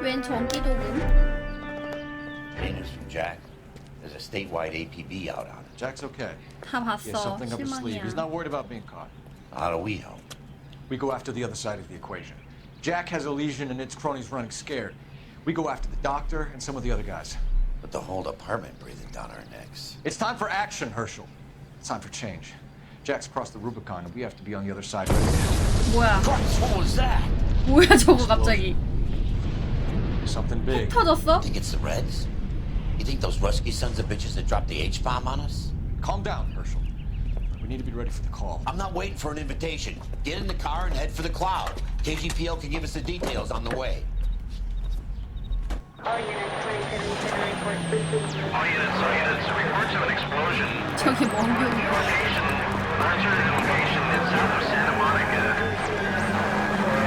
웬 전기도금? Hey, news from Jack. There's a statewide APB out on it. Jack's okay. 다 He has 봤어. something up his sleeve. He's 실망이야. not worried about being caught. How do we help? We go after the other side of the equation. Jack has a lesion and its cronies running scared. We go after the doctor and some of the other guys. But the whole department breathing down our necks. It's time for action, Herschel. It's time for change. Jack's crossed the Rubicon and we have to be on the other side ready to help. 뭐야? Christ, what was that? 뭐야 저거 갑자기? Something big. 터졌어? Think it's the Reds? You think those Rusky sons of bitches that dropped the H-bomb on us? Calm down, Herschel. We need to be ready for the call. I'm not waiting for an invitation. Get in the car and head for the cloud. KGPL can give us the details on the way. All units, 2710 report. All units, reports of an explosion. 저게 뭔 교리야? Alternative location in south of Santa Monica.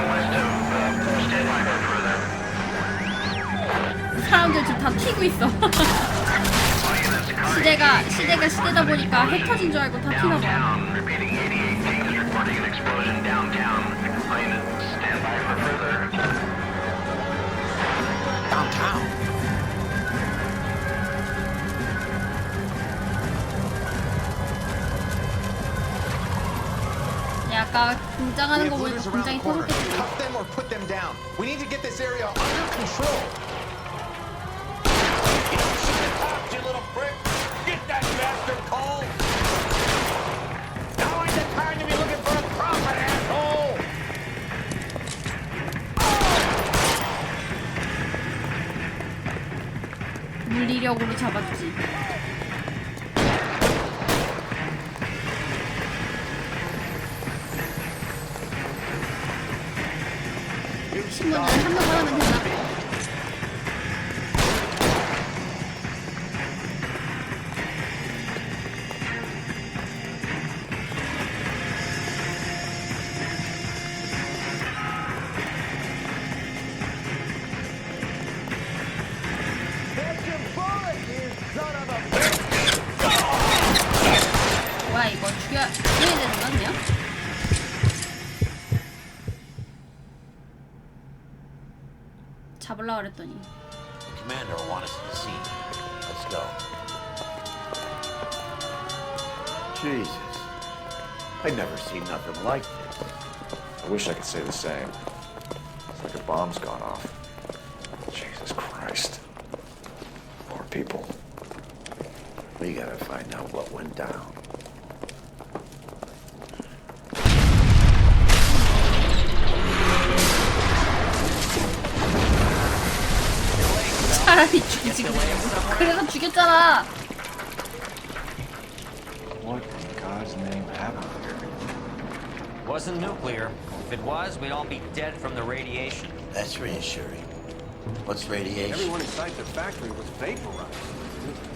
West of, stand by for further. 사람들 지금 다 튀고 있어. 시대가 시대다 보니까 핵 터진 줄 알고 다 튀나 봐. Downtown, repeating 88 teams reporting an explosion downtown. All units, stand by for further. Downtown? 야, 아까 등장하는 거 보니까 굉장히 터졌겠지. Cut them or put them down. We need to get this area under control. You don't shoot the cops, you little prick! Get that bastard cold! Now ain't the time to be looking for a profit, asshole! 물리력으로 잡아주지. 신문을 한 명만 하면 되나? 뭐야 이거 죽여야 되는 거 아니야? 잡으려고 그랬더니 The commander will want us at the scene. Let's go. Jesus. I've never seen nothing like this. I wish I could say the same. It's like a bomb's gone off. Jesus Christ. Poor people. We gotta find out what went down. 차라리 죽이지 그래서 죽였잖아. What in God's name happened here? Wasn't nuclear. If it was, we'd all be dead from the radiation. That's reassuring. What's radiation? Everyone inside the factory was vaporized.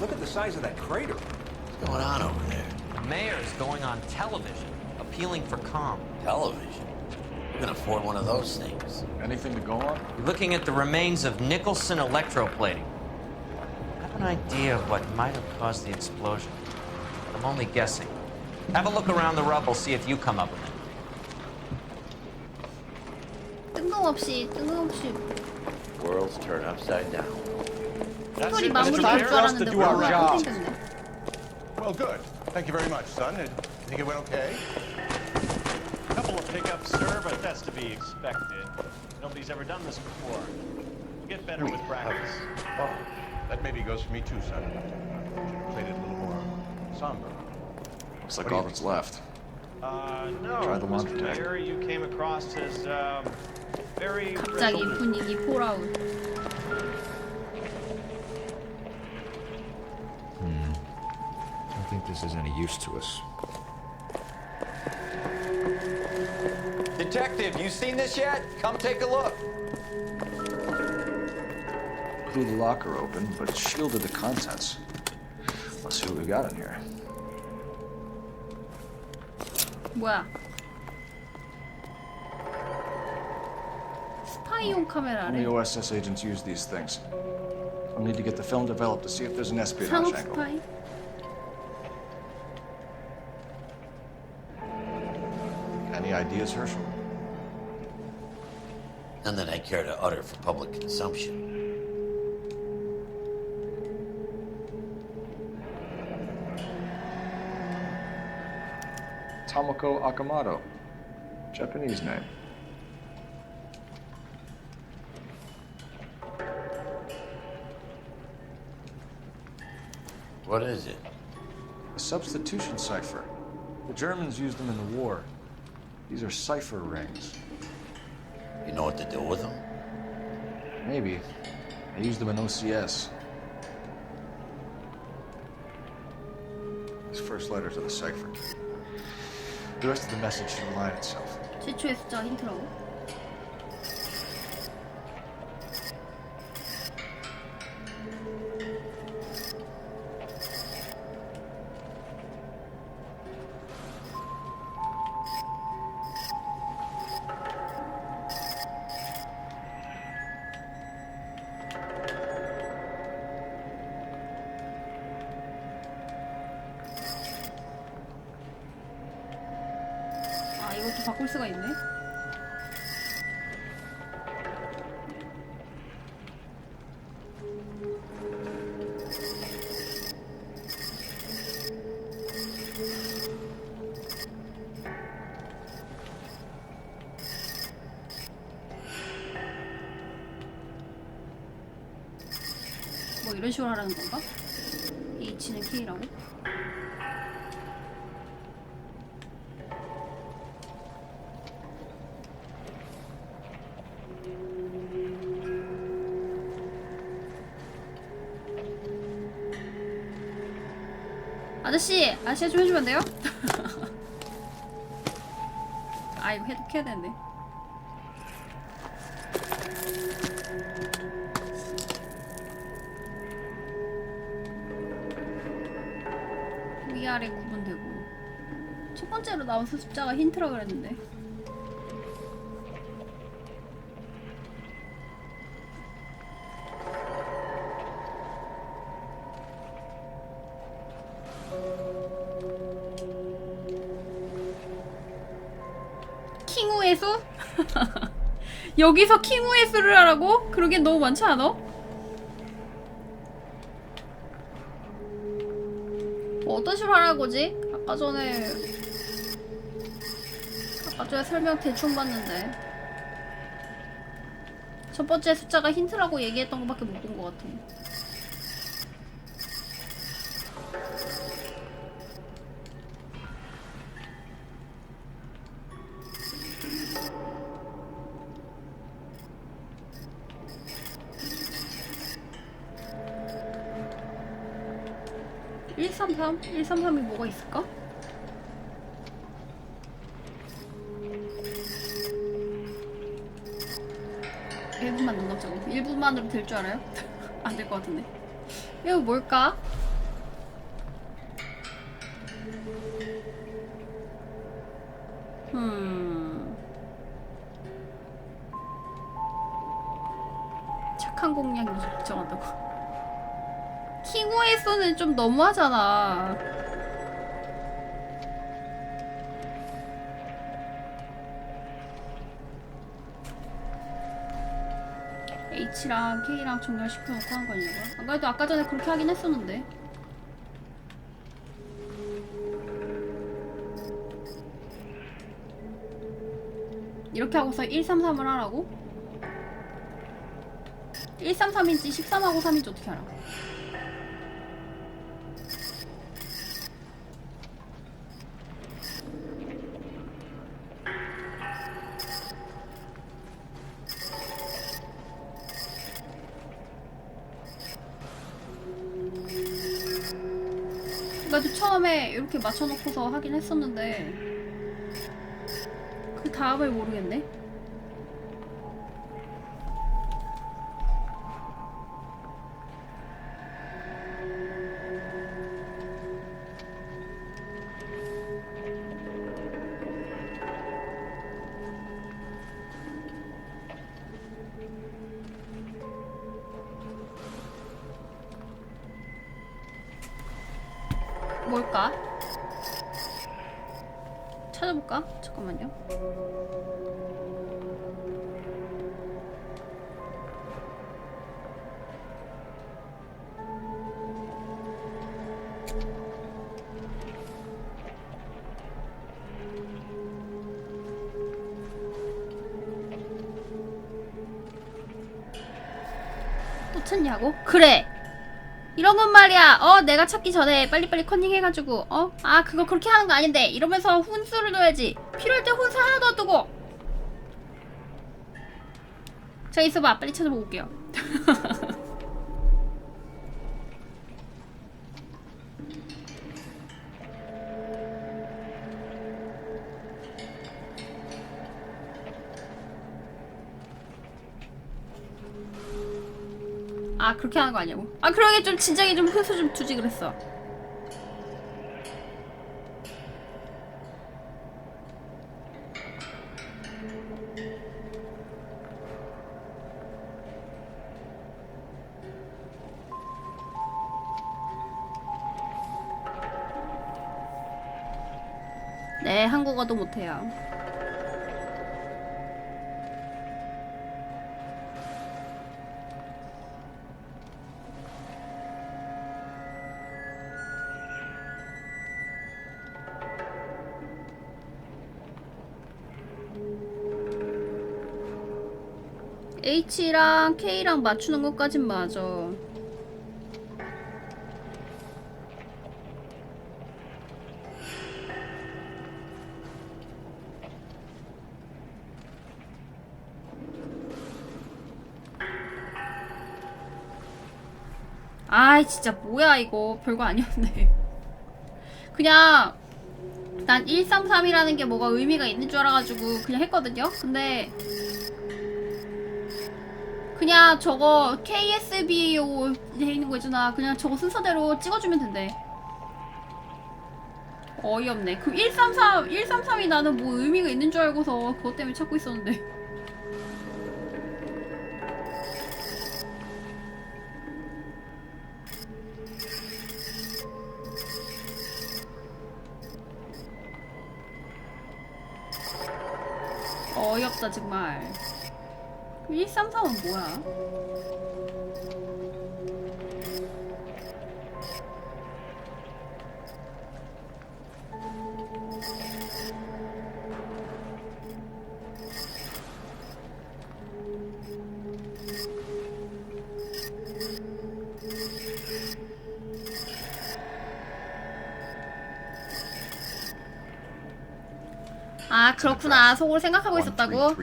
Look at the size of that crater. What's going on over there? The mayor's going on television, appealing for calm. Television. Who can afford one of those things? Anything to go on? We're looking at the remains of Nicholson electroplating. I have an idea of what might have caused the explosion. I'm only guessing. Have a look around the rubble, see if you come up with it. 뜬금없이 Worlds turn upside down. 스토리 마무리 될 줄 알았는데 뭐가 안 생겼네. Well, good. Thank you very much, son. I think it went okay. Couple of pickups, sir, but that's to be expected. Nobody's ever done this before. You get better with practice. Oh, that maybe goes for me too, son. Should have played it a little more somber. Looks like all that's left. No, Try the laundry Mr. deck. Mayor, you came across as, very 갑자기 resolute. 분위기 폴아웃. I don't think this is any use to us. Detective, you seen this yet? Come take a look. Blew the locker open, but it shielded the contents. Let's see what we got in here. 뭐야? 스파이용 Only 카메라래. OSS agents use these things. I'll need to get the film developed to see if there's an espionage 상업 angle. 스파이? Any ideas, Herschel? None that I care to utter for public consumption. Tomoko Akamoto. Japanese name. What is it? A substitution cipher. The Germans used them in the war. These are cipher rings. You know what to do with them? Maybe. I used them in OCS. These first letters are the cipher. The rest of the message should align itself. 최초의 숫자 힌트라고? 아, 이것도 바꿀 수가 있네. 뭐 이런 식으로 하라는 건가? H는 K라고? 아저씨 좀 해주면 안 돼요? 아 이거 해야 되는데. 위아래 구분되고 첫 번째로 나온 숫자가 힌트라 그랬는데. 킹우의 수? 여기서 킹우의 수를 하라고? 그러기엔 너무 많지 않아? 뭐 어떤 식으로 하라는 거지? 아까 전에 설명 대충 봤는데 첫 번째 숫자가 힌트라고 얘기했던 것밖에 못 본 것 같아. 133? 133이 뭐가 있을까? (1분만) 눈 감자고 1분만으로 될 줄 알아요? 안 될 것 같은데. 이거 뭘까? 착한 공략이 정한다고. 킹우의 수는 좀 너무하잖아. H랑 K랑 종결시켜놓고 하는 거 아니냐고요? 안 그래도 아까 전에 그렇게 하긴 했었는데. 이렇게 하고서 133을 하라고? 133인지 13하고 3인지 어떻게 알아? 그래도 처음에 이렇게 맞춰놓고서 하긴 했었는데 그 다음을 모르겠네. 뭘까? 찾아볼까? 잠깐만요. 꽂혔냐고? 그래! 이런 건 말이야. 내가 찾기 전에 빨리빨리 컨닝 해가지고 그거 그렇게 하는 거 아닌데 이러면서 훈수를 둬야지. 필요할 때 훈수 하나 더 두고. 자, 있어봐. 빨리 찾아보고 올게요. 그렇게 하는 거 아니냐고? 그러게 좀 진작에 좀 훈수 좀 두지 그랬어. 네, 한국어도 못해요. H랑 K랑 맞추는 것까진 맞아. 아이 진짜 뭐야 이거. 별거 아니었네. 그냥 난 133이라는 게 뭐가 의미가 있는 줄 알아가지고 그냥 했거든요. 근데 그냥 저거 KSBO 돼 있는 거 있잖아. 그냥 저거 순서대로 찍어주면 된대. 어이없네. 그럼 133이 나는 뭐 의미가 있는 줄 알고서 그것 때문에 찾고 있었는데. 어이없다 정말. 133은 뭐야? 그렇구나. 속으로 생각하고 있었다고?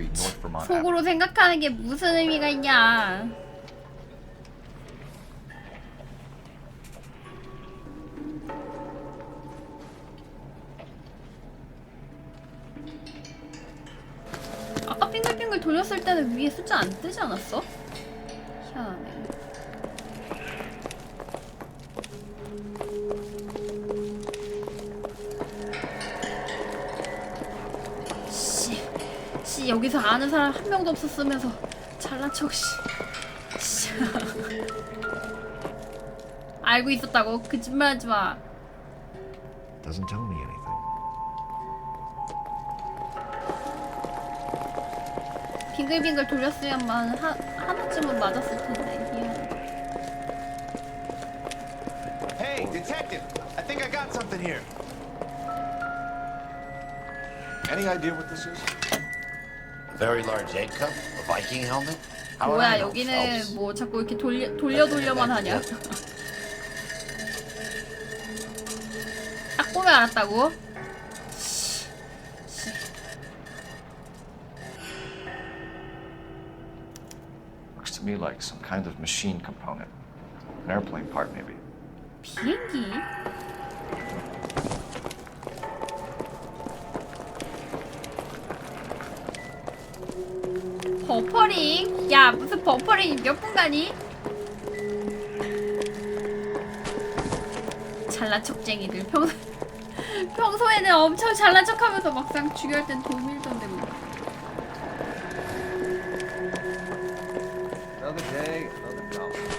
속으로 생각하는 게 무슨 의미가 있냐. 아까 빙글빙글 돌렸을 때는 위에 숫자 안 뜨지 않았어? 희한하네. 여기서 아는 사람 한 명도 없었으면서 잘난 척. 알고 있었다고? 거짓말하지 마. Doesn't tell me anything. 빙글빙글 돌렸으면만 하나쯤은 맞았을 텐데. Hey, detective! I think I got something here. Any idea what this is? Very large egg cup? A Viking helmet? How would I 뭐야 know, 여기는 Phelps? 뭐 자꾸 이렇게 돌려만 하냐? 딱 보면 알았다고? Looks to me like some kind of machine component. An airplane part, maybe. 비행기? 버퍼링? 야 무슨 버퍼링 몇 분 가니? 잘난 척쟁이들. 평소에는 엄청 잘난 척하면서 막상 중요할 땐 도밀던데 뭐. Another day, another dollar.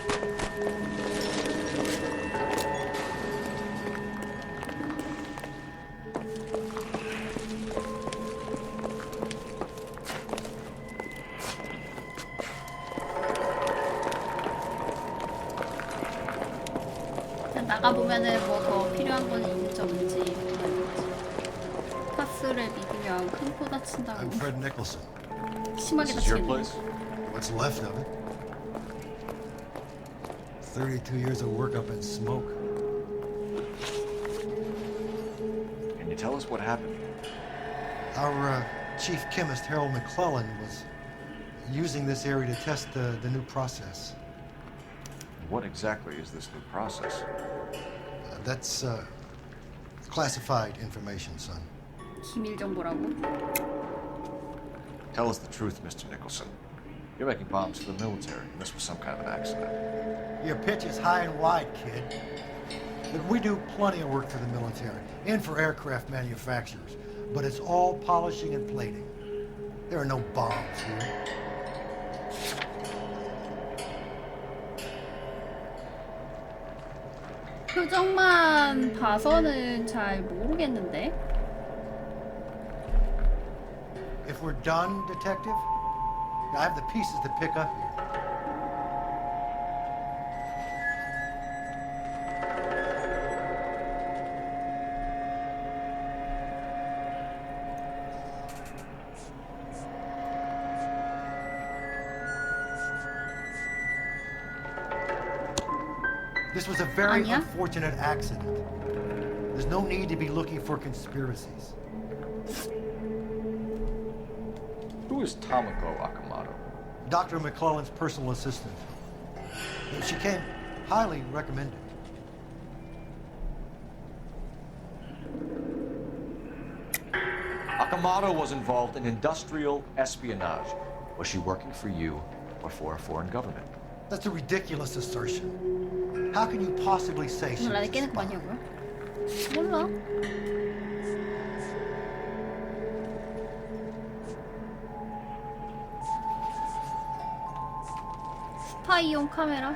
나가보면은 뭐 더 필요한 건 있는지 없는지. 파스를 믿으면 큰 코 다친다고. I'm Fred Nicholson. 심하게 This is your 다치겠네. place? What's left of it? 32 years of work up in smoke. Can you tell us what happened? Our chief chemist, Harold McClellan, was using this area to test the new process. What exactly is this new process? That's classified information, son. 기밀 정보라고? Tell us the truth, Mr. Nicholson. You're making bombs for the military, and this was some kind of an accident. Your pitch is high and wide, kid. Look, we do plenty of work for the military and for aircraft manufacturers, but it's all polishing and plating. There are no bombs here. 표정만 봐서는 잘 모르겠는데. If we're done, detective, I have the pieces to pick up here. This was a very 아니야? unfortunate accident. There's no need to be looking for conspiracies. Who is Tomoko Akamoto? Dr. McClellan's personal assistant. She came highly recommended. Akamoto was involved in industrial espionage. Was she working for you or for a foreign government? That's a ridiculous assertion. How can you possibly say she was 라디 a 깨는 거 spy? 아니냐고요? 몰라. 스파이용 카메라.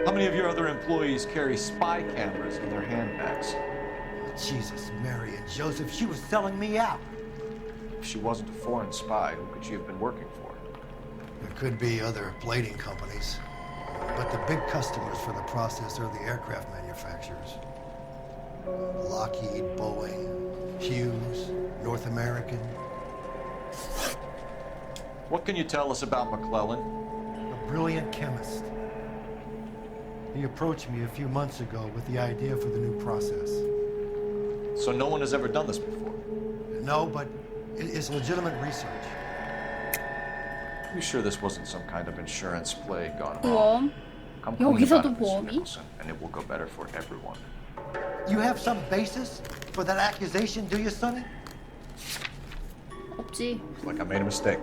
How many of your other employees carry spy cameras in their handbags? Jesus, Mary and Joseph, she was selling me out. If she wasn't a foreign spy, who could she have been working for? There could be other plating companies, but the big customers for the process are the aircraft manufacturers. Lockheed, Boeing, Hughes, North American. What can you tell us about McClellan? A brilliant chemist. He approached me a few months ago with the idea for the new process. So no one has ever done this before? No, but it's legitimate research. You sure this wasn't some kind of insurance play gone wrong? 보험. Come clean 여기서도 about it, Mr. 보험이? Nicholson, and it will go better for everyone. You have some basis for that accusation, do you, Sonny? 없지. It's like I made a mistake.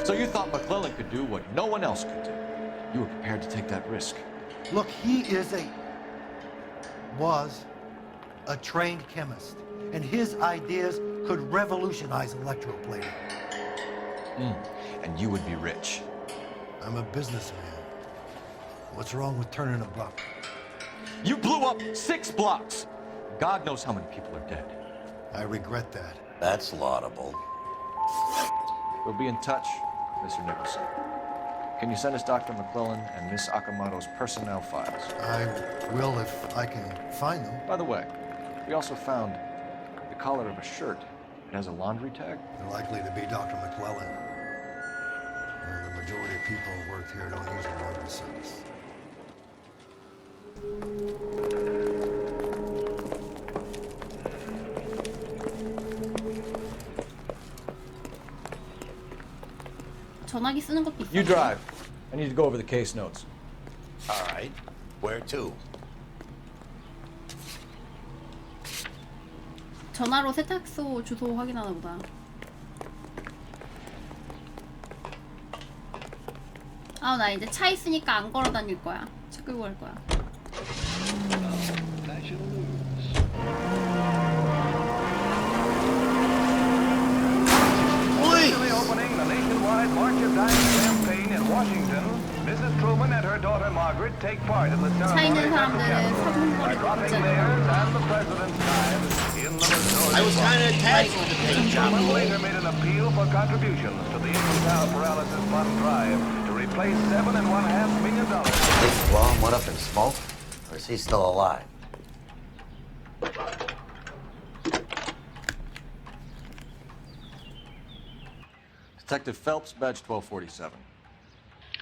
So you thought McClellan could do what no one else could do. You were prepared to take that risk. Look, he was a trained chemist, and his ideas could revolutionize electroplating. And you would be rich. I'm a businessman. What's wrong with turning a buck? You blew up 6 blocks. God knows how many people are dead. I regret that. That's laudable. We'll be in touch, Mr. Nicholson. Can you send us Dr. McClellan and Miss Akamoto's personnel files? I will if I can find them. By the way, we also found the collar of a shirt. It has a laundry tag. They're likely to be Dr. McClellan. The majority of people who work here don't use a laundry service. 전화기 쓰는 것도 있어. You drive. I need to go over the case notes. All right. Where to? 전화로 세탁소 주소 확인하나 보다. 아, 나 이제 차 있으니까 안 걸어 다닐 거야. 차 끌고 갈 거야. Officially opening the nationwide March of Dimes campaign in Washington, Mrs. Truman and her daughter Margaret take part in the 차 ceremony 있는 at the 사람들은 Capitol by 사진거리 dropping 진짜 theirs and the president's knives in the Missouri. I was kind of attached to the paint job. Truman later made an appeal for contributions to the infantile paralysis fund drive to replace $7.5 million. Big Blom went up in smoke? Or is he still alive? Detective Phelps, badge 1247.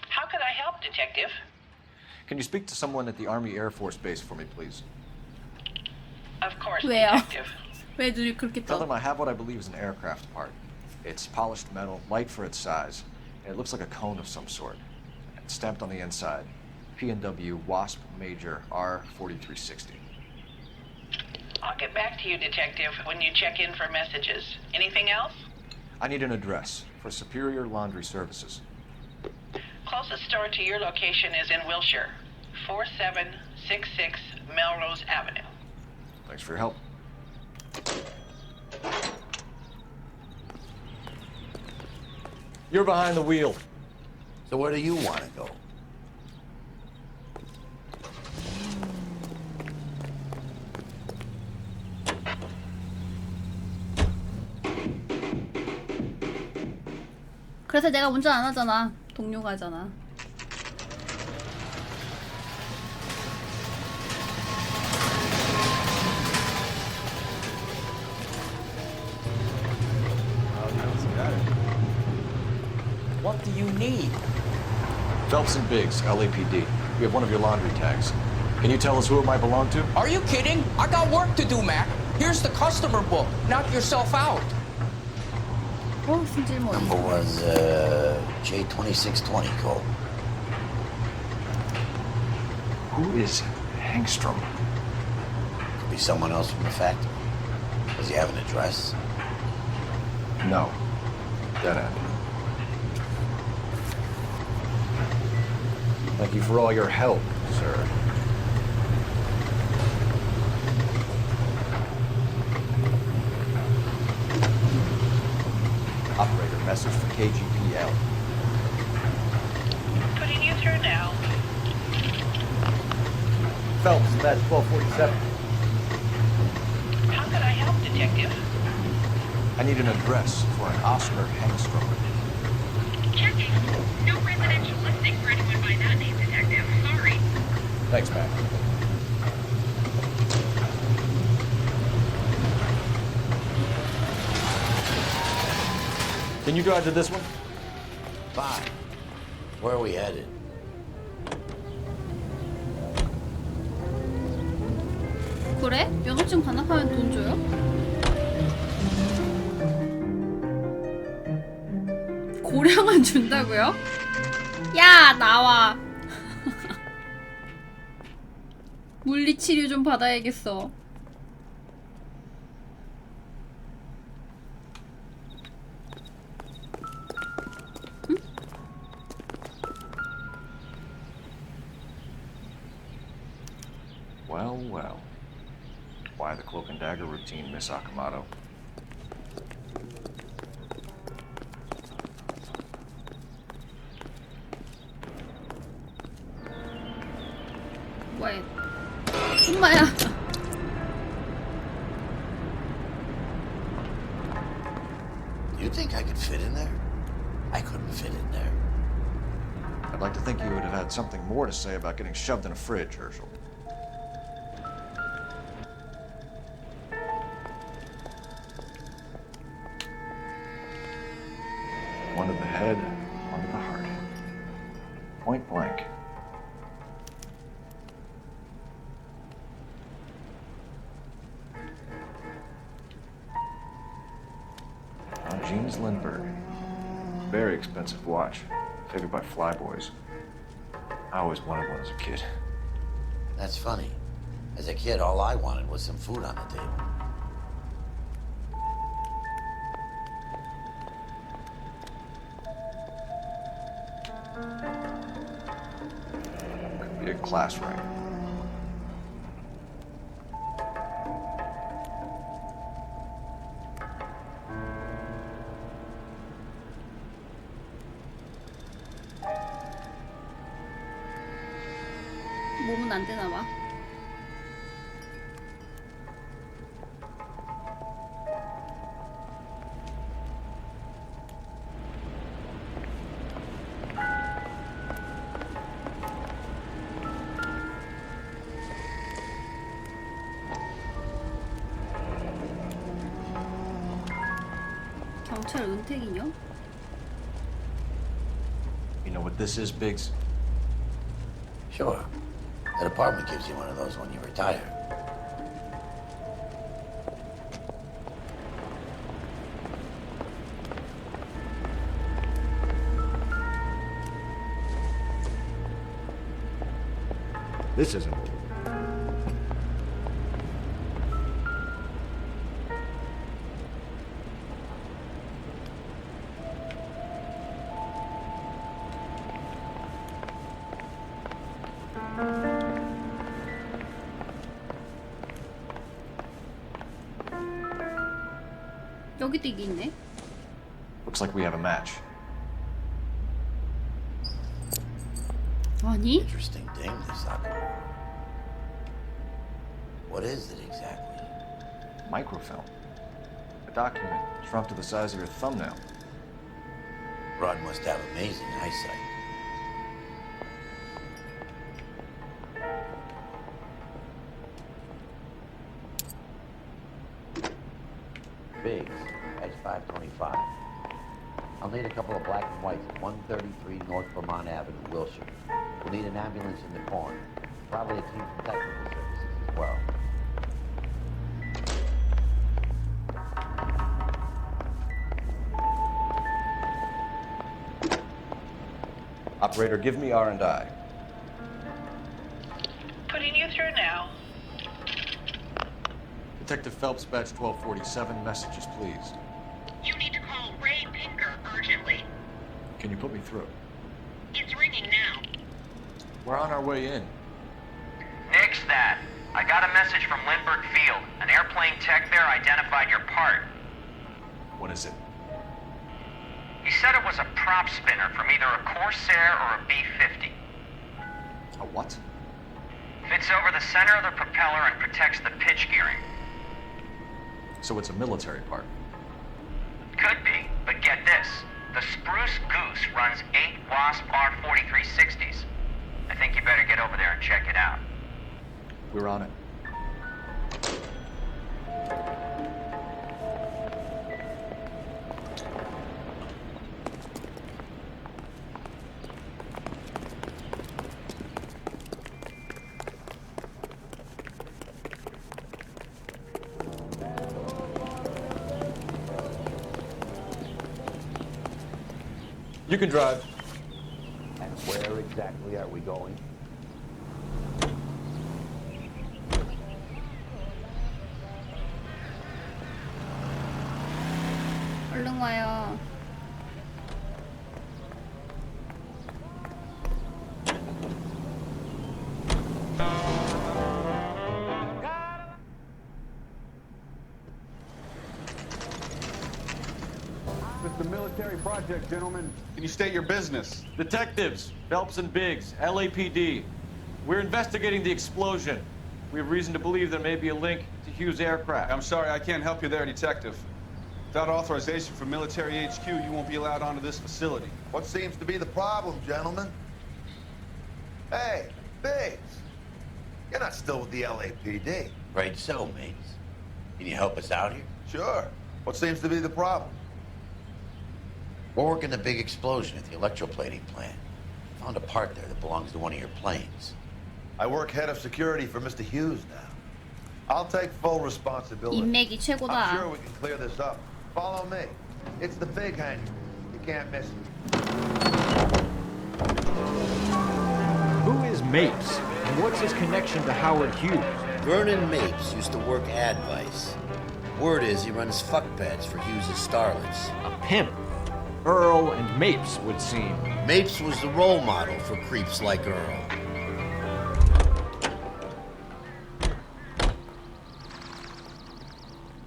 How could I help, Detective? Can you speak to someone at the Army Air Force Base for me, please? Of course, 왜요? Detective. 왜 눈이 그렇게 Tell 떠? them I have what I believe is an aircraft part. It's polished metal, light for its size, and it looks like a cone of some sort. And stamped on the inside, P&W Wasp Major R4360. I'll get back to you, Detective, when you check in for messages. Anything else? I need an address for Superior Laundry Services. Closest store to your location is in Wilshire, 4766 Melrose Avenue. Thanks for your help. You're behind the wheel. So where do you want to go? 그래서 내가 운전 안 하잖아. 동료가 하잖아. What do you need? Phelps and Biggs, LAPD. We have one of your laundry tags. Can you tell us who it might belong to? Are you kidding? I got work to do, Mac. Here's the customer book. Knock yourself out. 승질머리. Number was J2620, Cole. Who is Hangstrom? Could be someone else from the factory. Does he have an address? No. Dead end. Thank you for all your help, sir. Operator, message for KGPL. Putting you through now. Phelps, badge 1247. How could I help, Detective? I need an address for an Oscar Hangstrom. Checking. No residential listing for anyone by that name, Detective. Sorry. Thanks, Matt. Can you drive to this one? Fine. Where are we headed? 그래? 면허증 반납하면 돈 줘요? 고량은 준다고요? 야 나와. 물리치료 좀 받아야겠어. 응? Well, well. Why the cloak and dagger routine, Miss Akamoto? 왜? 엄마야. You think I could fit in there? I couldn't fit in there. I'd like to think you would have had something more to say about getting shoved in a fridge, Herschel. One to the head, one to the heart. Point blank. James Lindbergh. Very expensive watch. Figured by flyboys. I always wanted one as a kid. That's funny. As a kid, all I wanted was some food on the table. Could be a class ring. 몸은 안 되나 봐. 경찰 은퇴 기념? know what this is, Biggs? Sure. The department gives you one of those when you retire. This isn't. 여기도 이게 있네. Looks like we have a match. 아니? Interesting thing, this Akimura. What is it exactly? Microfilm. A document shrunk to the size of your thumbnail. Rod must have amazing eyesight. Biggs, edge 525. I'll need a couple of black and whites at 133 North Vermont Avenue, Wilshire. We'll need an ambulance in the corner. Probably a team from technical services as well. Operator, give me R&I. Putting you through now. Detective Phelps, badge 1247, messages, please. You need to call Ray Pinker urgently. Can you put me through? It's ringing now. We're on our way in. Nix that. I got a message from Lindbergh Field. An airplane tech there identified your part. What is it? He said it was a prop spinner from either a Corsair or a B-50. A what? Fits over the center of the propeller and protects the pitch gearing. So it's a military part. Could be, but get this. The Spruce Goose runs 8 Wasp R-4360s. I think you better get over there and check it out. We're on it. You can drive. And where exactly are we going? 얼른 와요. It's a military project, gentlemen. Can you state your business? Detectives, Phelps and Biggs, LAPD. We're investigating the explosion. We have reason to believe there may be a link to Hughes' aircraft. I'm sorry, I can't help you there, Detective. Without authorization from military HQ, you won't be allowed onto this facility. What seems to be the problem, gentlemen? Hey, Biggs. You're not still with the LAPD. Right so, mates. Can you help us out here? Sure. What seems to be the problem? We're working the big explosion at the electroplating plant. Found a part there that belongs to one of your planes. I work head of security for Mr. Hughes now. I'll take full responsibility. 인맥이 최고다. I'm sure we can clear this up. Follow me. It's the big hangar. You can't miss it. Who is Mapes? And what's his connection to Howard Hughes? Vernon Mapes used to work Advice. Word is he runs fuck beds for Hughes' starlets. A pimp. Earl and Mapes would seem. Mapes was the role model for creeps like Earl.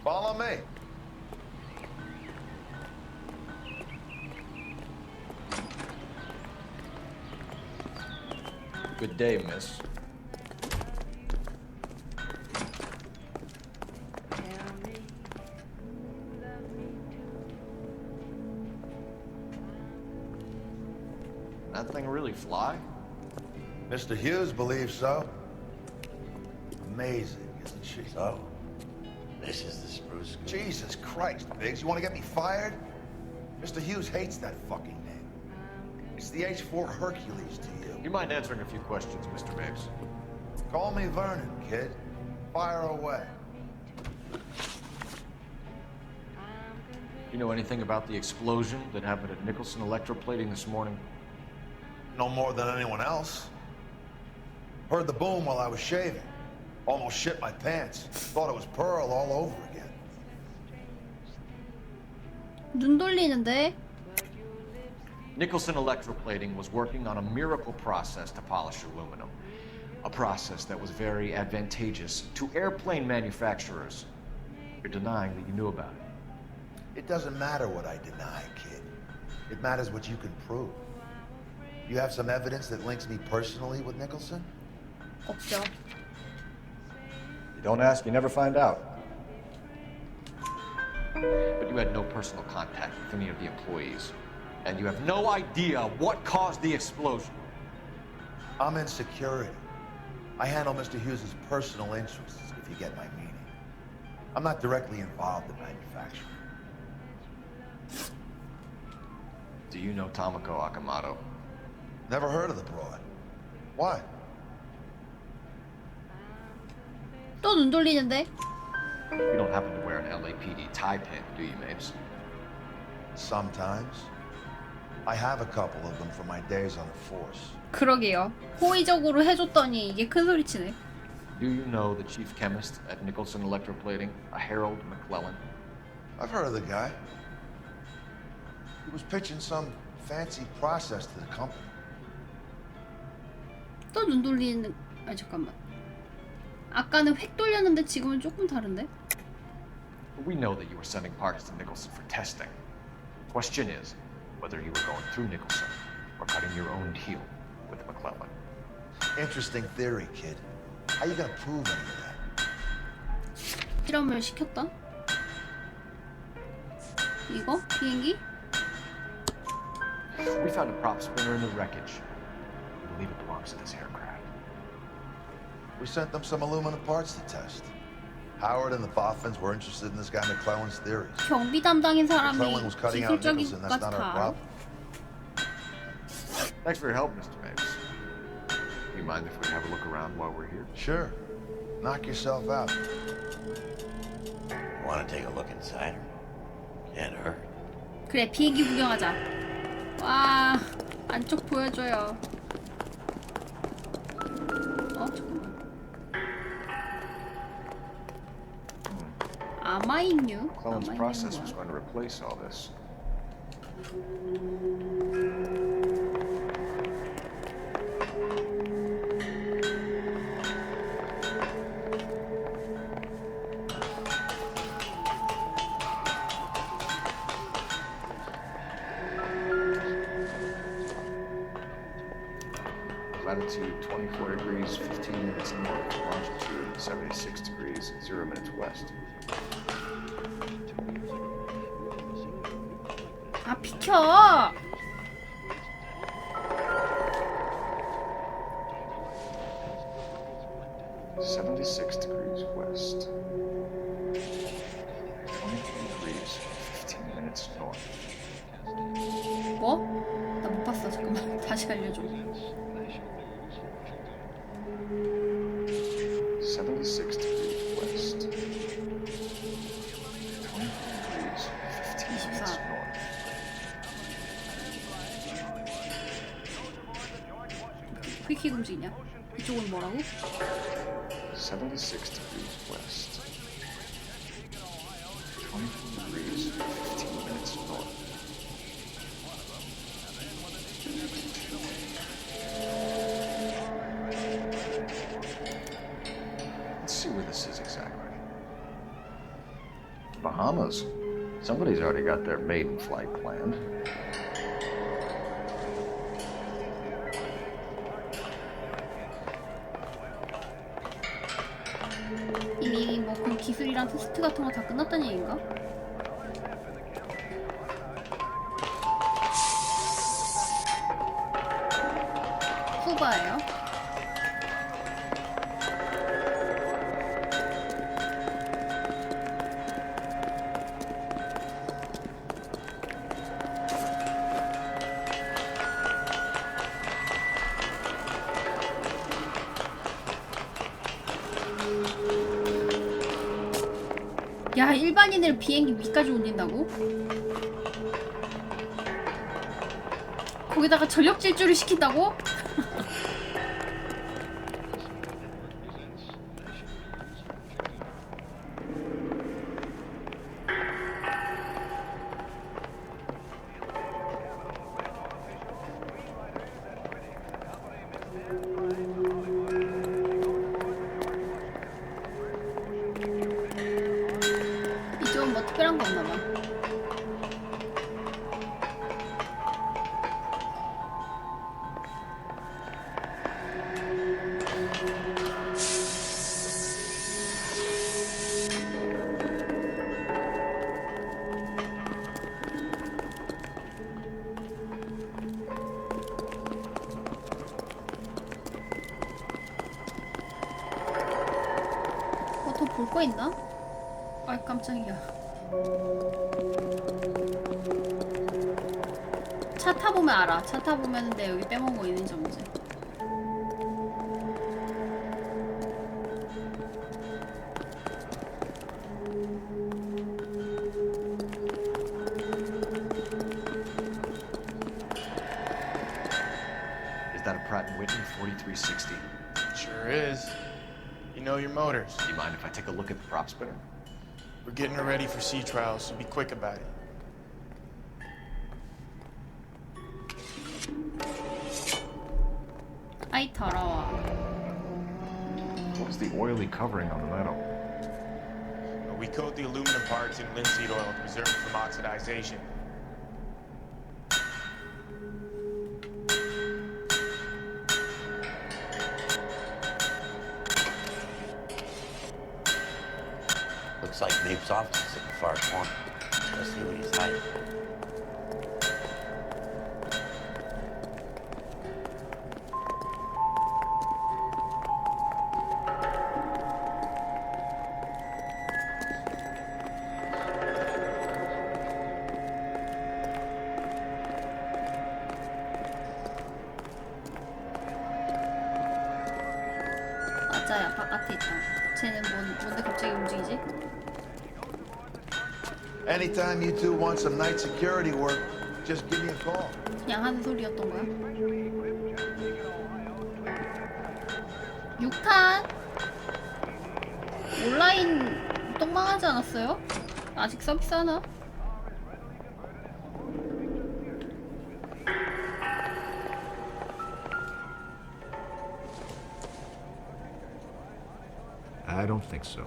Follow me. Good day, miss. That thing really fly? Mr. Hughes believes so. Amazing, isn't she? So, this is the Spruce Goose. Jesus Christ, Biggs. You want to get me fired? Mr. Hughes hates that fucking name. It's the H-4 Hercules to you. You mind answering a few questions, Mr. Mapes? Call me Vernon, kid. Fire away. You know anything about the explosion that happened at Nicholson Electroplating this morning? No more than anyone else. Heard the boom while I was shaving. Almost shit my pants. Thought it was Pearl all over again. 눈 돌리는데? Nicholson Electroplating was working on a miracle process to polish aluminum. A process that was very advantageous to airplane manufacturers. You're denying that you knew about it. It doesn't matter what I deny, kid. It matters what you can prove. You have some evidence that links me personally with Nicholson? 없죠. You don't ask, you never find out. But you had no personal contact with any of the employees. And you have no idea what caused the explosion. I'm in security. I handle Mr. Hughes' personal interests, if you get my meaning. I'm not directly involved in manufacturing. Do you know Tomoko Akamoto? Never heard of the broad. Why? 또 눈 돌리는데? You don't happen to wear an LAPD tie pin, do you, Mapes? Sometimes. I have a couple of them from my days on the force. 그러게요. 호의적으로 해줬더니 이게 큰 소리치네. Do you know the chief chemist at Nicholson Electroplating, a Harold McClellan? I've heard of the guy. He was pitching some fancy process to the company. 또 눈 돌리는... 아 잠깐만. 아까는 획 돌렸는데 지금은 조금 다른데? We know that you were sending parts to Nicholson for testing. Question is whether you were going through Nicholson or cutting your own deal with McClellan. Interesting theory, kid. How you gonna prove any of that? 실험을 시켰다? 이거? 비행기? We found a prop spinner in the wreckage. We believe it belongs to this aircraft. We sent them some aluminum parts to test. Howard and the Boffins were interested in this guy McClellan's theories. 경비 담당인 사람이 McClellan was cutting out 기술적인 Nicholson. That's 것까지 not our 다 알아. problem. Thanks for your help, Mr. Mapes. Do you mind if we have a look around while we're here? Sure. Knock yourself out. Want to take a look inside her? Can't hurt. 그래 비행기 구경하자. 와 안쪽 보여줘요. 잠깐만. 아마인유? McClellan's process was going to replace all this. Latitude 24 degrees, 15 minutes north. Longitude 76 degrees, 0 minutes west. 아 비켜! 76 degrees west. 23 degrees, 15 minutes north. 뭐? 나 못 봤어. 잠깐만. 다시 알려줘. 76 degrees west. 23 degrees, 15 minutes north. 왜 이렇게 움직이냐? 이쪽은 뭐라고? 76 degrees west. 23 degrees, 15 minutes north. Let's see where this is exactly. Bahamas. Somebody's already got their maiden flight planned. 이미 뭐 그 기술이랑 테스트 같은 거 다 끝났다는 얘기인가? 후바예요? 야, 일반인을 비행기 위까지 올린다고? 거기다가 전력 질주를 시킨다고? 이쪽은 뭐 특별한 거 없나 봐. 더 볼 거 있나? 아이 깜짝이야. 차 타보면 알아. 차 타보면 내 여기 빼먹은 거 있는지 없는지. Is that a Pratt & Whitney 4360? Sure is. You know your motors. Do you mind if I take a look at the prop spinner? We're getting her ready for sea trials, so be quick about it. 아이 더러워. What's the oily covering on the metal? We coat the aluminum parts in linseed oil to preserve it from oxidization. Looks like Nape's office is in the far corner. Let's see what he's hiding. 맞아요. 바깥에 있다. 쟤는 뭔데 갑자기 움직이지? Anytime you two want some night security work, just give me a call. 그냥 하는 소리였던 거야? 6탄? 온라인 똥망하지 않았어요? 아직 서비스 하나? I don't think so.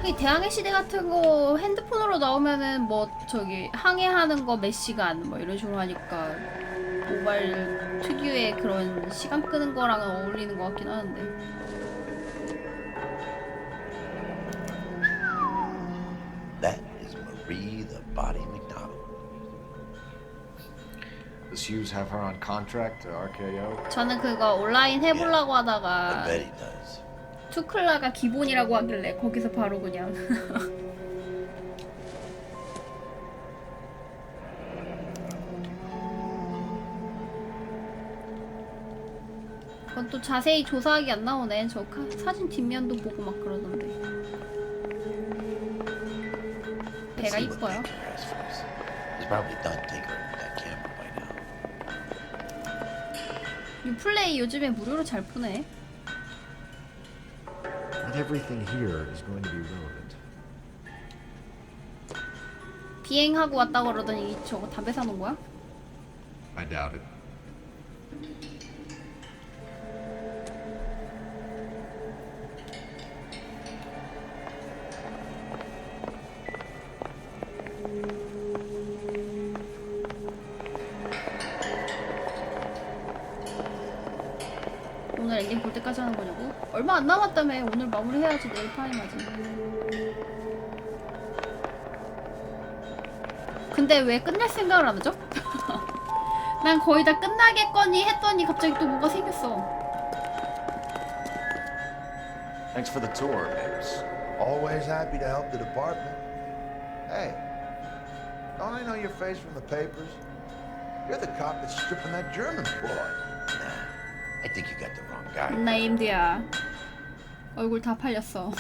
이 대항해 시대 같은 거 핸드폰으로 나오면은 뭐 저기 항해하는 거 몇 시간 뭐 이런 식으로 하니까 모바일 특유의 그런 시간 끄는 거랑은 어울리는 것 같긴 하는데. That is Marie the Body McDonald. Does Hughes have her on contract to RKO? 저는 그거 온라인 해보려고 I 하다가 bet he does. 투클라가 기본이라고 하길래 거기서 바로 그냥 그건 또 자세히 조사하기 안 나오네. 저 사진 뒷면도 보고 막 그러던데. 배가 이뻐요. He's probably done tinkering with that camera by now. 유플레이 요즘에 무료로 잘 푸네. Not everything here is going to be relevant. 비행하고 왔다 그러더니 저거 담배 사놓은 거야? I doubt it. 오늘 엔딩 볼 때까지 하는 거냐고? 얼마 안 남았다며. 오늘 마무리해야지. 내일 파임하지. 근데 왜 끝낼 생각을 안 하죠? 난 거의 다 끝나겠거니 했더니 갑자기 또 뭐가 생겼어. Thanks for the tour, babes. Always happy to help the department. Hey, don't I know your face from the papers? You're the cop that's stripping that German boy. Nah, I think you got the wrong guy. 나임드야. 얼굴 다 팔렸어.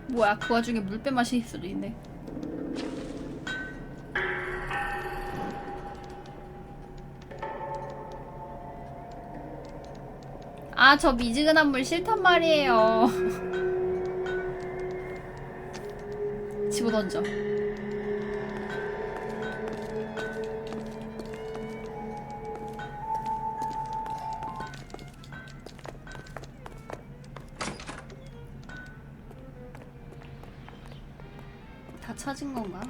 뭐야, 그 와중에 물배 마실 수도 있네. 아, 저 미지근한 물 싫단 말이에요. 집어던져. 다 찾은 건가?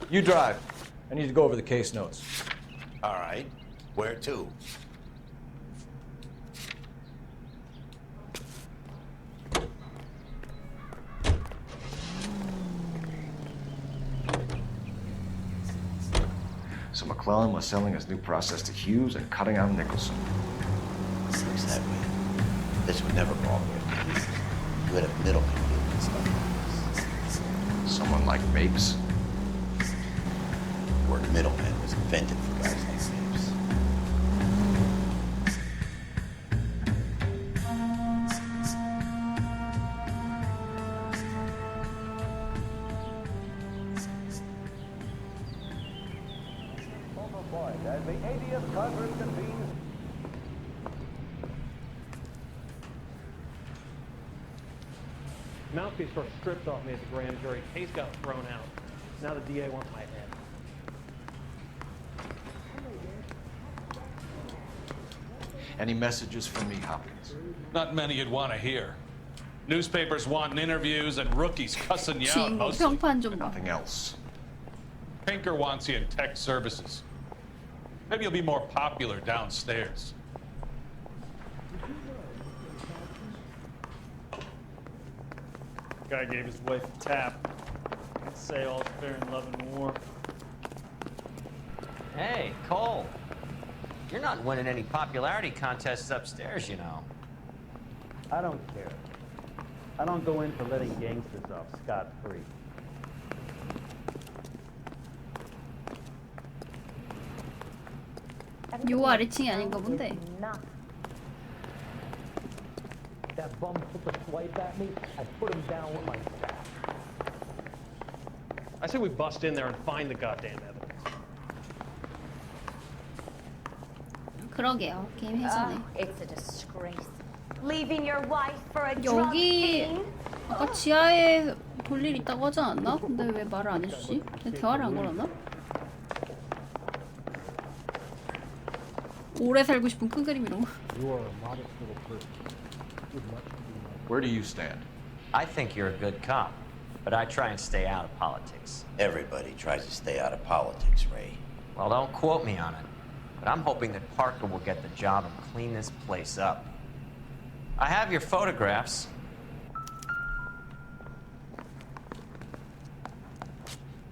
You drive. I need to go over the case notes. All right. Where to? So McClellan was selling his new process to Hughes and cutting out Nicholson. Looks that way. This would never fall good. You had a middleman dealing stuff. Someone like Mapes? The word middleman was invented for guys like Mapes. As the 80th Congress convenes. Mouthpiece sort of stripped off me at the grand jury. Case got thrown out. Now the DA wants my head. Any messages for me, Hopkins? Not many you'd want to hear. Newspapers wanting interviews and rookies cussing you out 주인공 mostly. 평판 좀 봐. Nothing else. Pinker wants you in tech services. Maybe you'll be more popular downstairs. Guy gave his wife a tap. Can't say all's fair in love and war. Hey, Cole. You're not winning any popularity contests upstairs, you know. I don't care. I don't go in for letting gangsters off scot-free. 요 아래층이 아닌가 본데. That bum took a swipe at me. I put him down with my staff. I say we bust in there and find the goddamn evidence. 그러게요. 게임 해주네. It's a disgrace. Leaving your wife for a drug 여기 fiend? 아까 지하에 볼 일 있다고 하지 않았나? 근데 왜 말을 안 해주지? 그냥 대화를 안 걸었나? 오래 살고 싶은 큰 그림이로. Where do you stand? I think you're a good cop, but I try and stay out of politics. Everybody tries to stay out of politics, Ray. Well, don't quote me on it, but I'm hoping that Parker will get the job and clean this place up. I have your photographs.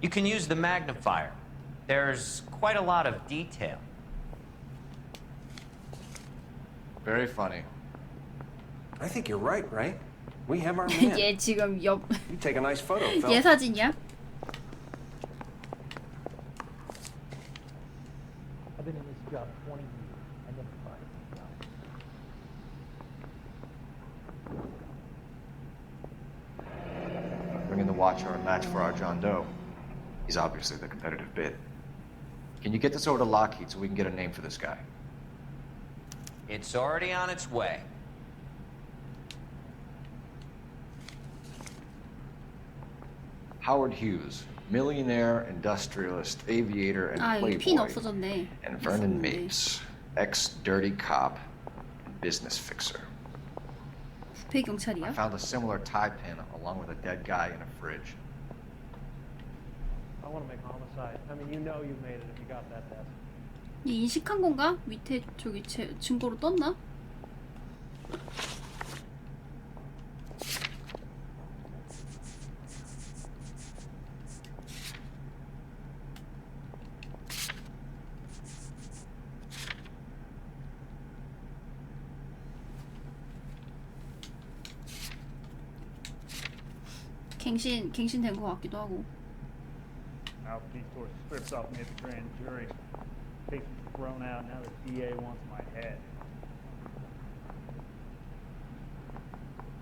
You can use the magnifier. There's quite a lot of detail. Very funny. I think you're right, Ray. We have our man. 얘 지금 옆. You take a nice photo, Phil. 얘 사진이야? I've been in this job 20 years. I never find a job. Bring in the watch or a match for our John Doe. He's obviously the competitive bid. Can you get this over to Lockheed so we can get a name for this guy? It's already on its way. Howard Hughes, millionaire, industrialist, aviator, and 아, 여기 핀 playboy. 없어졌네. And Vernon Mapes, ex-dirty cop and business fixer. 부패 경찰이야? I found a similar tie pin along with a dead guy in a fridge. I want to make homicide. I mean, you know you made it if you got that desk. 이 인식한 건가? 밑에 저기 증거로 떴나? 갱신된 것 같기도 하고. Now police tore strips off me at the grand jury. Case was thrown out. Now the DA wants my head.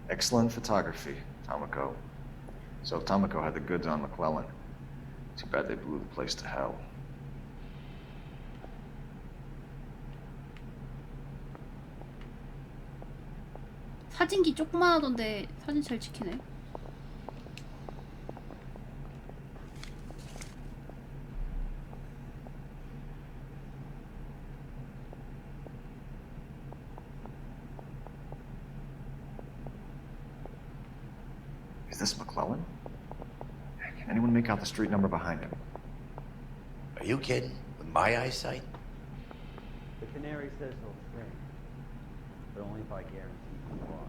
Excellent photography, Tomoko. So Tomoko had the goods on McClellan. Too bad they blew the place to hell. 사진기 조그만하던데 사진 잘 찍히네. Is this McClellan? Can anyone make out the street number behind him? Are you kidding? With my eyesight? The canary says he'll sing, but only if I guarantee he won.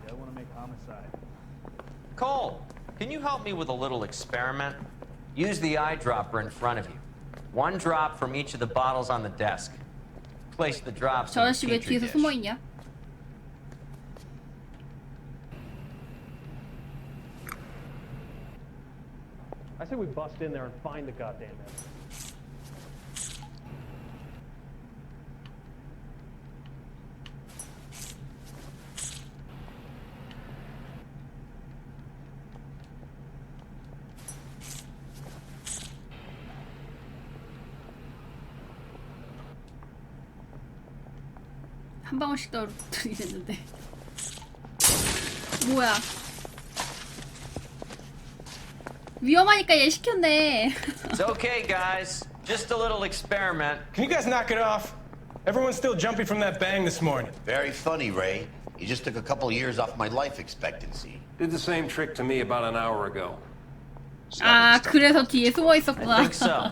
I want to make homicide. Cole, can you help me with a little experiment? Use the eyedropper in front of you. One drop from each of the bottles on the desk. Place the drops 저 in the 아저씨 왜 petri 뒤에서 dish. 숨어 있냐? I say we bust in there and find the goddamn evidence. 한 방울씩 떨어뜨리겠는데. 뭐야? 위험하니까 얘 시켰네. It's okay, guys. Just a little experiment. Can you guys knock it off? Everyone's still jumpy from that bang this morning. Very funny, Ray. You just took a couple of years off my life expectancy. Did the same trick to me about an hour ago. 아, 그래서 뒤에 숨어 I 있었구나. think so.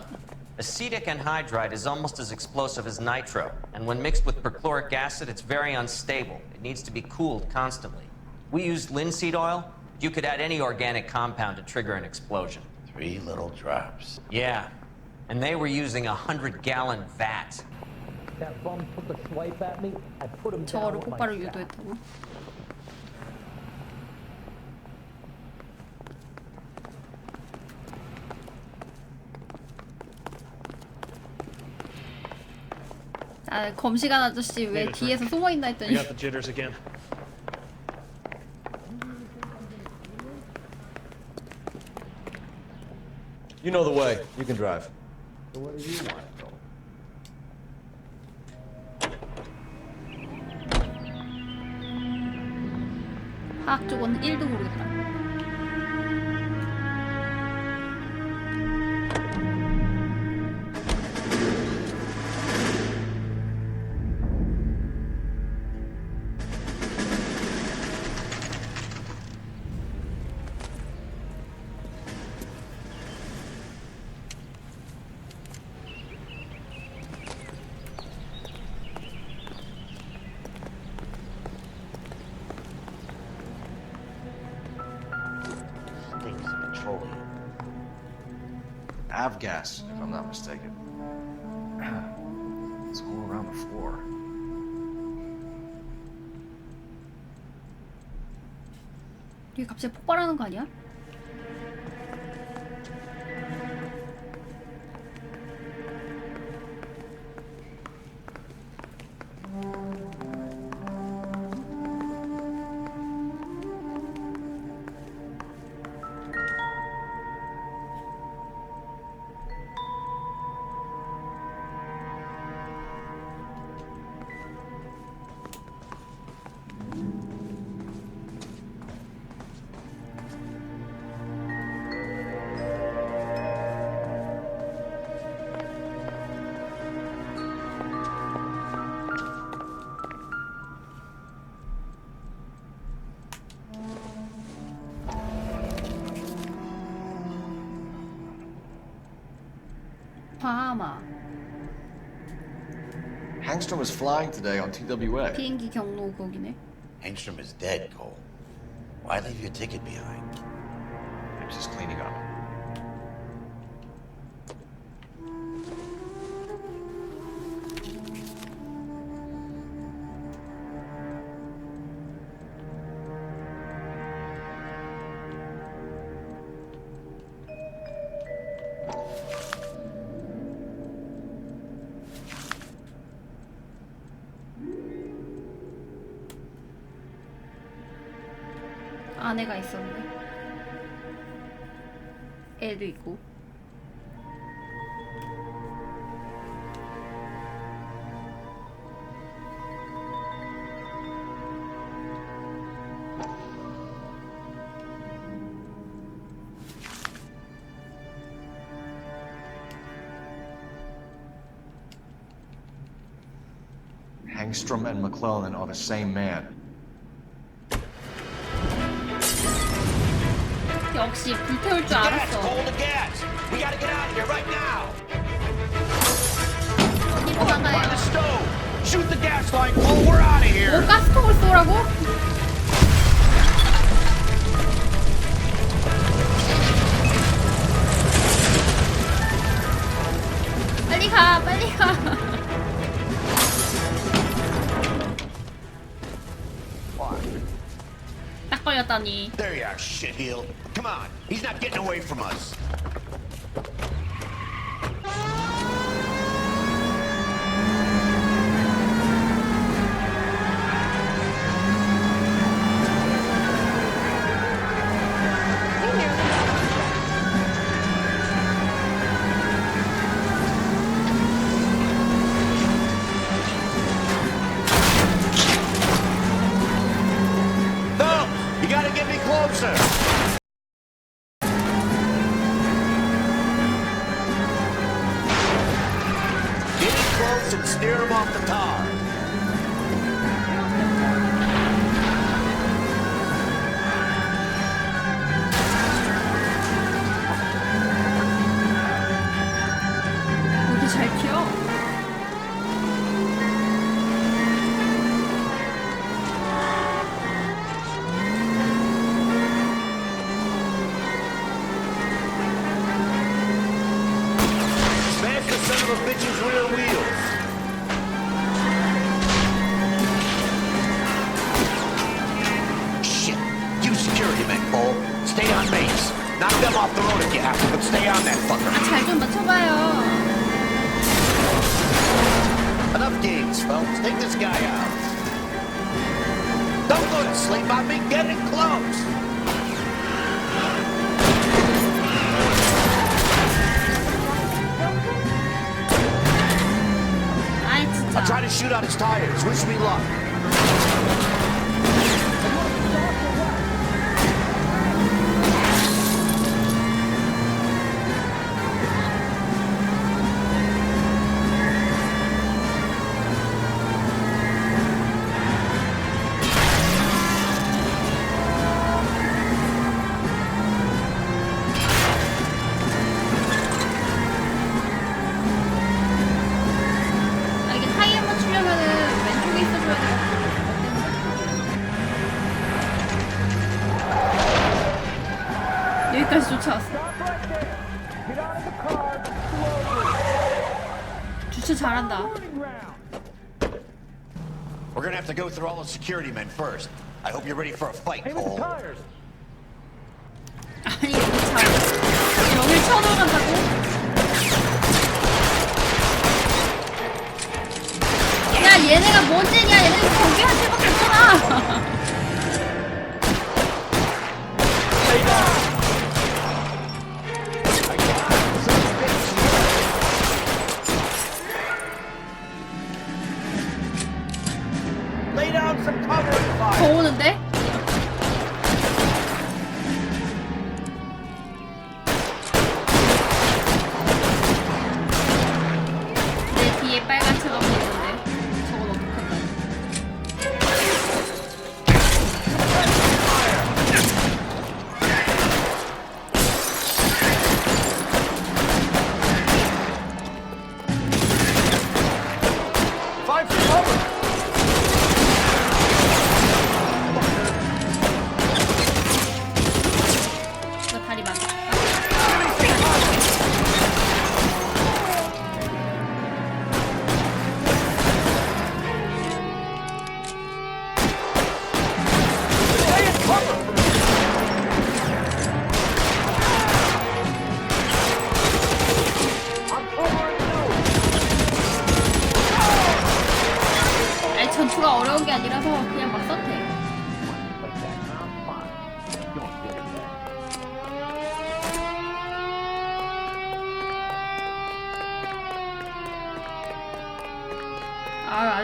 Acetic anhydride is almost as explosive as nitro, and when mixed with perchloric acid, it's very unstable. It needs to be cooled constantly. We used linseed oil. You could add any organic compound to trigger an explosion. 3 little drops. Yeah, and they were using a 100-gallon vat. That bum took a swipe at me. I put him down 저거를 with my 폭발을 shot. 유도했다고? 아, 검시관 아저씨 왜 뒤에서 숨어 있나 I 했더니 got the jitters again. You know the way. You can drive. So where do you want to go? 화학 쪽은 1도 모르겠다. Stinks of petroleum. Avgas, if I'm not mistaken. It's all around the floor. 이게 갑자기 폭발하는 거 아니야? 파마. Hangstrom was flying today on TWA. 비행기 경로 거기네. Hangstrom is dead, Cole. Why leave your ticket behind? I'm just cleaning up. 아내가 있었네. 애도 있고. Hangstrom and McClellan are the same man. 역시 불태울 줄 알았어. 어디로 나가요? 뭐 가스통을 쏘라고? 빨리 가, 빨리 가. 딱 걸렸다니. There you are, shitheel. Come on, he's not getting away from us. No, you gotta get me closer. And steer him off the tar. 이렇게 잘 튀어? Smash the son of a bitch's rear wheels. Security men, Cole. Stay on base. Knock them off the road if you have to, but stay on that fucker. 잘 좀 맞춰봐요. Enough games, folks. Take this guy out. Don't go to sleep on me. Get it close. 아이 진짜. I'll try to shoot out his tires. Wish me luck. 여기까지 쫓아왔어. 주차 잘한다. We're gonna have to go through all the security men first. I hope you're ready for a fight, Cole. 아니 참 여길 쳐들어간다고? 야 얘네가 뭔 쟤냐? 얘네가 저기 한 대밖에 없잖아. 더 오는데? 내 뒤에 빨간 차가 보이는데 저건 어떡할까?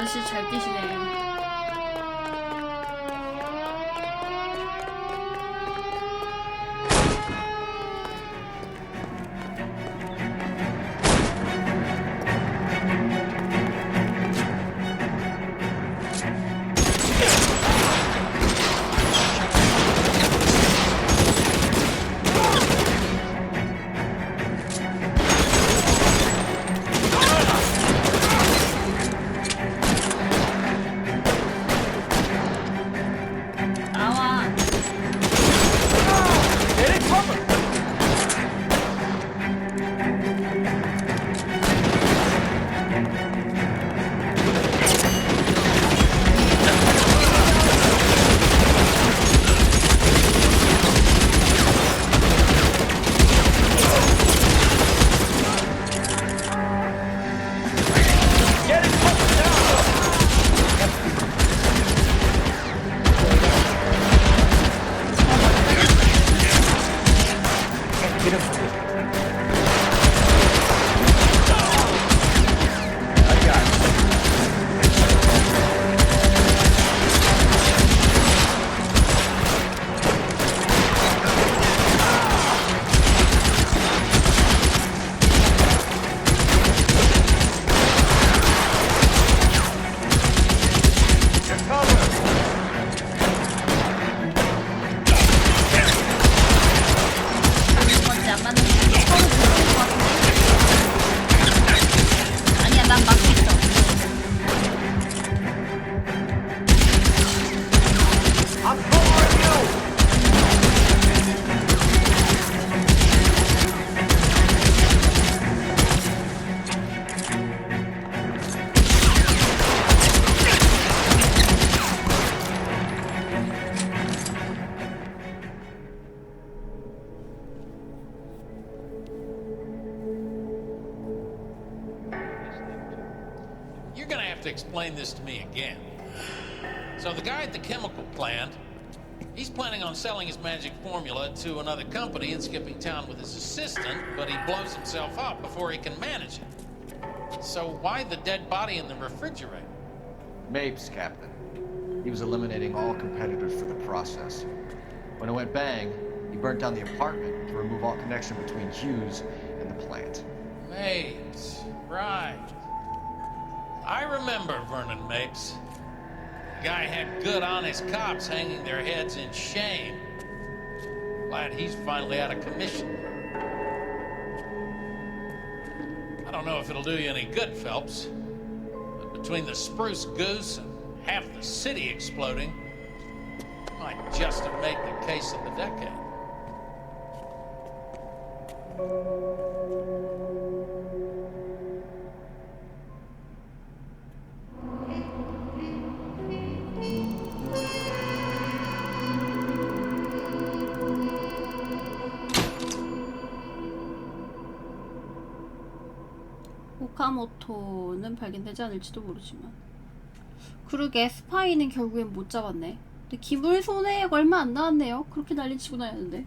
아저씨 잘 뛰시네. You're gonna have to explain this to me again. So the guy at the chemical plant, he's planning on selling his magic formula to another company and skipping town with his assistant, but he blows himself up before he can manage it. So why the dead body in the refrigerator? Mapes, Captain. He was eliminating all competitors for the process. When it went bang, he burnt down the apartment to remove all connection between Hughes and the plant. Mapes, right. I remember Vernon Mapes. The guy had good, honest cops hanging their heads in shame. Glad he's finally out of commission. I don't know if it'll do you any good, Phelps, but between the Spruce Goose and half the city exploding, might just have made the case of the decade. 오카모토는 발견되지 않을지도 모르지만 그러게 스파이는 결국엔 못 잡았네. 근데 기물 손해액 얼마 안 나왔네요. 그렇게 난리치고 다녔는데.